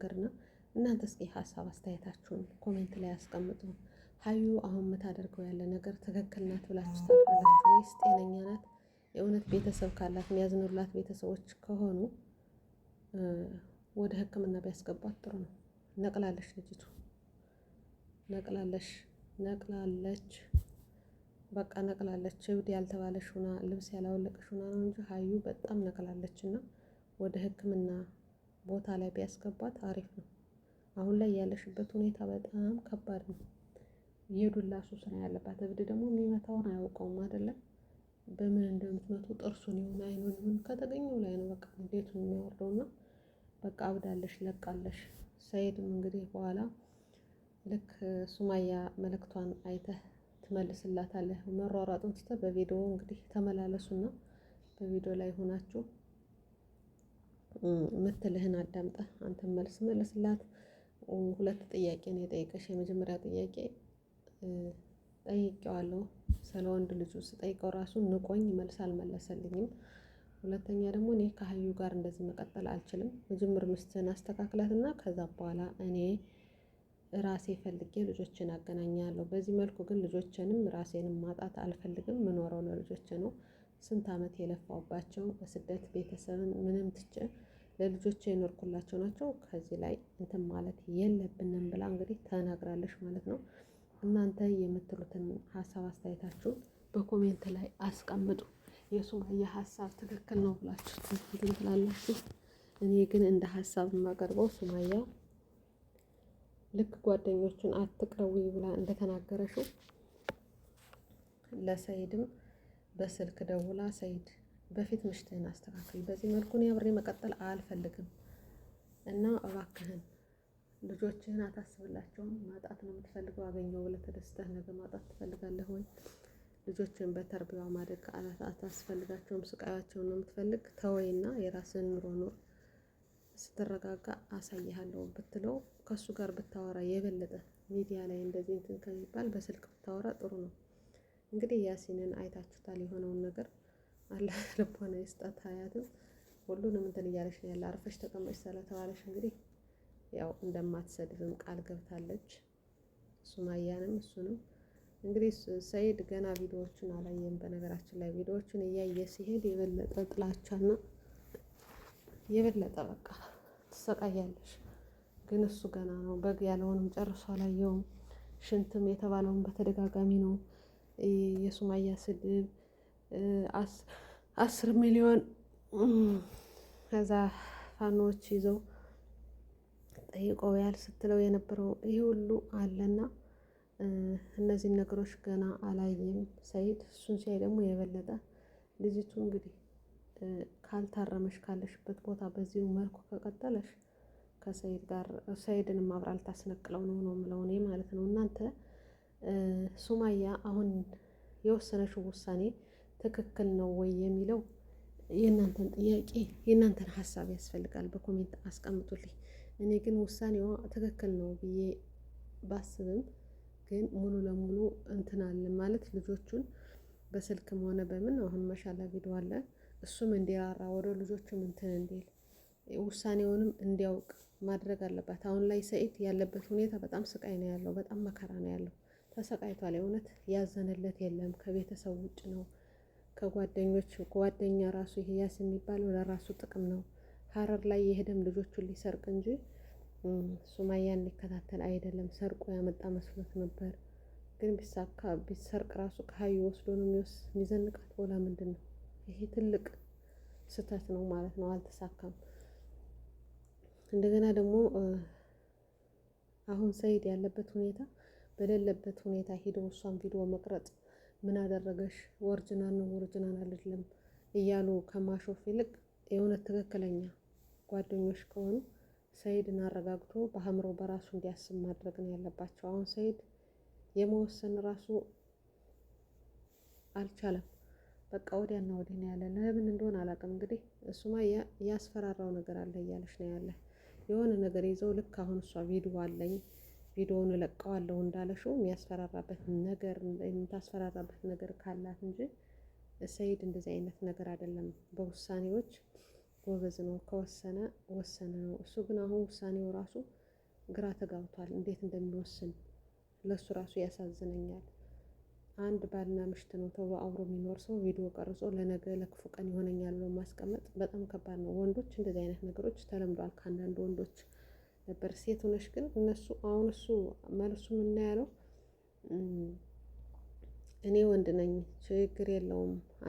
ነገርና እናንተ እስኪ ሀሳብ አስተያየታችሁን ኮሜንት ላይ አስቀምጡ። ሀዩ አሁን የምታደርገው ያለ ነገር ትክክል ናት ብላችሁ ታውቃላችሁ ወይስ ጤነኛ ናት? የእውነት ቤተሰብ ካላት የሚያዝኑላት ቤተሰቦች ከሆኑ ወደ ሕክምና ቢያስገባት ጥሩ ነው። ነቅላለች ልጅቱ ነቅላለች ነቅላለች በቃ ነቅላለች። እብድ ያልተባለሽ ሆና ልብስ ያላወለቀሽ ሆና ነው እንጂ ሀዩ በጣም ነቅላለች። እና ወደ ሕክምና ቦታ ላይ ቢያስገባት አሪፍ ነው። አሁን ላይ ያለሽበት ሁኔታ በጣም ከባድ ነው። የዱላ ሱስ ነው ያለባት። እብድ ደግሞ የሚመታውን አያውቀውም አይደለም። በምን እንደምትመቱ ጥርሱን ይሁን አይኑን ይሁን ከተገኘው ላይ ነው በቃ እንዴት ነው የሚያወርደውና በቃ አብዳለሽ ለቃለሽ። ሰይድም እንግዲህ በኋላ ልክ ሱማያ መልእክቷን አይተህ ትመልስላታለህ። መሯሯጡን ትተህ በቪዲዮ እንግዲህ ተመላለሱና በቪዲዮ ላይ ሆናችሁ ምትልህን አዳምጠህ አንተም መልስ መልስላት። ሁለት ጥያቄ ነው የጠየቀሽ። የመጀመሪያ ጥያቄ ጠይቄዋለሁ ስለ ወንድ ልጁ ስጠይቀው ራሱ ንቆኝ መልስ አልመለሰልኝም። ሁለተኛ ደግሞ እኔ ከሀዩ ጋር እንደዚህ መቀጠል አልችልም። መጀመር ሚስትህን አስተካክላትና ከዛ በኋላ እኔ ራሴ ፈልጌ ልጆችን አገናኛለሁ። በዚህ መልኩ ግን ልጆችንም ራሴንም ማጣት አልፈልግም። ምኖረው ለልጆቼ ነው። ስንት አመት የለፋውባቸው በስደት ቤተሰብን ምንም ትቼ ለልጆቼ የኖርኩላቸው ናቸው። ከዚህ ላይ እንትን ማለት የለብንም ብላ እንግዲህ ተናግራለች ማለት ነው። እናንተ የምትሉትን ሀሳብ አስተያየታችሁን በኮሜንት ላይ አስቀምጡ። የሱማያ ሀሳብ ትክክል ነው ብላችሁ እንትን ትላላችሁ። እኔ ግን እንደ ሀሳብ የማቀርበው ሱማያ ልክ ጓደኞቹን አትቅረዊ ብላ እንደተናገረችው ለሰይድም በስልክ ደውላ ሰይድ በፊት ምሽትህን አስተካክል፣ በዚህ መልኩ እኔ አብሬ መቀጠል አልፈልግም እና እባክህን ልጆችህን አታስብላቸውም። ማጣት ነው የምትፈልገው። አገኘው ብለህ ተደስተህ ነገ ማጣት ትፈልጋለህ ወይ? ልጆችን በተርቢያው ማደግ አታስፈልጋቸውም። ስቃያቸውን ነው የምትፈልግ። ተወይና የራስህን ኑሮ ኑር፣ ስትረጋጋ አሳይሃለሁ ብትለው ከሱ ጋር ብታወራ የበለጠ ሚዲያ ላይ እንደዚህ እንትን ከሚባል በስልክ ብታወራ ጥሩ ነው። እንግዲህ ያሲንን አይታችሁታል የሆነውን ነገር። አላህ ልቦና ይስጣት። ሀያትም ሁሉንም እንትን እያለች ነው ያለ። አርፈሽ ተቀመጭ ስለተባለሽ እንግዲህ ያው እንደማትሰድብም ቃል ገብታለች። ሱማያንም እሱንም እንግዲህ ሰይድ ገና ቪዲዮዎቹን አላየም። በነገራችን ላይ ቪዲዮዎቹን እያየ ሲሄድ የበለጠ ጥላቻና የበለጠ በቃ ትሰቃያለሽ። ግን እሱ ገና ነው። በግ ያለውንም ጨርሶ አላየውም። ሽንትም የተባለውን በተደጋጋሚ ነው። የሱማያ ስድብ 10 ሚሊዮን ከዛ ፋኖች ይዘው ጠይቀው ያል ስትለው የነበረው ይሄ ሁሉ አለና እነዚህን ነገሮች ገና አላየም ሰይድ። እሱን ሲያይ ደግሞ የበለጠ ልጅቱ እንግዲህ ካልታረመሽ ካለሽበት ቦታ በዚሁ መልኩ ከቀጠለሽ ከሰይድ ጋር ሰይድንም አብራ ልታስነቅለው ነው የምለው እኔ ማለት ነው። እናንተ ሱማያ አሁን የወሰነችው ውሳኔ ትክክል ነው ወይ የሚለው የእናንተን ጥያቄ የእናንተን ሀሳብ ያስፈልጋል። በኮሜንት አስቀምጡልኝ። እኔ ግን ውሳኔዋ ትክክል ነው ብዬ ባስብም ግን ሙሉ ለሙሉ እንትን አለ ማለት ልጆቹን በስልክም ሆነ በምን አሁን መሻላ ቪዲዮ አለ እሱም እንዲራራ ወደ ልጆቹም እንትን እንዲል ውሳኔውንም እንዲያውቅ ማድረግ አለባት። አሁን ላይ ሰኢድ ያለበት ሁኔታ በጣም ስቃይ ነው ያለው። በጣም መከራ ነው ያለው። ተሰቃይቷል። የእውነት ያዘነለት የለም። ከቤተሰብ ውጭ ነው። ከጓደኞች ጓደኛ ራሱ ይሄ ያስ የሚባለው ለራሱ ጥቅም ነው። ሀረር ላይ የሄደም ልጆቹን ሊሰርቅ እንጂ ሱማያን ሊከታተል አይደለም። ሰርቆ ያመጣ መስሎት ነበር። ግን ቢሳካ ቢሰርቅ ራሱ ከሀዩ ወስዶ ነው የሚዘንቃት። ወላ ምንድን ነው ይሄ? ትልቅ ስህተት ነው ማለት ነው። አልተሳካም። እንደገና ደግሞ አሁን ሰኢድ ያለበት ሁኔታ በሌለበት ሁኔታ ሄዶ እሷን ቪዲዮ መቅረጽ ምን አደረገሽ? ኦሪጂናል ነው ኦሪጂናል አይደለም እያሉ ከማሾፍ ይልቅ የእውነት ትክክለኛ ጓደኞች ከሆኑ ሰኢድን አረጋግቶ በአእምሮ በራሱ እንዲያስብ ማድረግ ነው ያለባቸው። አሁን ሰኢድ የመወሰን ራሱ አልቻለም። በቃ ወዲያና ወዲህ ነው ያለ። ለምን እንደሆነ አላውቅም። እንግዲህ እሱማ ያስፈራራው ነገር አለ እያለች ነው ያለ። የሆነ ነገር ይዘው ልክ አሁን እሷ ቪዲዮ አለኝ ቪዲዮውን እለቀዋለሁ እንዳለሽው የሚያስፈራራበት ነገር የምታስፈራራበት ነገር ካላት እንጂ ሰኢድ እንደዚህ አይነት ነገር አይደለም። በውሳኔዎች ጎበዝ ነው፣ ከወሰነ ወሰነ ነው። እሱ ግን አሁን ውሳኔው ራሱ ግራ ተጋብቷል። እንዴት እንደሚወስን ለእሱ ራሱ ያሳዝነኛል። አንድ ባልና ምሽት ነው ተብሎ አብሮ የሚኖር ሰው ቪዲዮ ቀርጾ ለነገ ለክፉ ቀን ይሆነኛል ብሎ ማስቀመጥ በጣም ከባድ ነው። ወንዶች እንደዚህ አይነት ነገሮች ተለምዷል ከአንዳንድ ወንዶች ነበር። ሴት ሆነሽ ግን እነሱ አሁን እሱ መልሱ ምን ያለው እኔ ወንድ ነኝ ችግር የለውም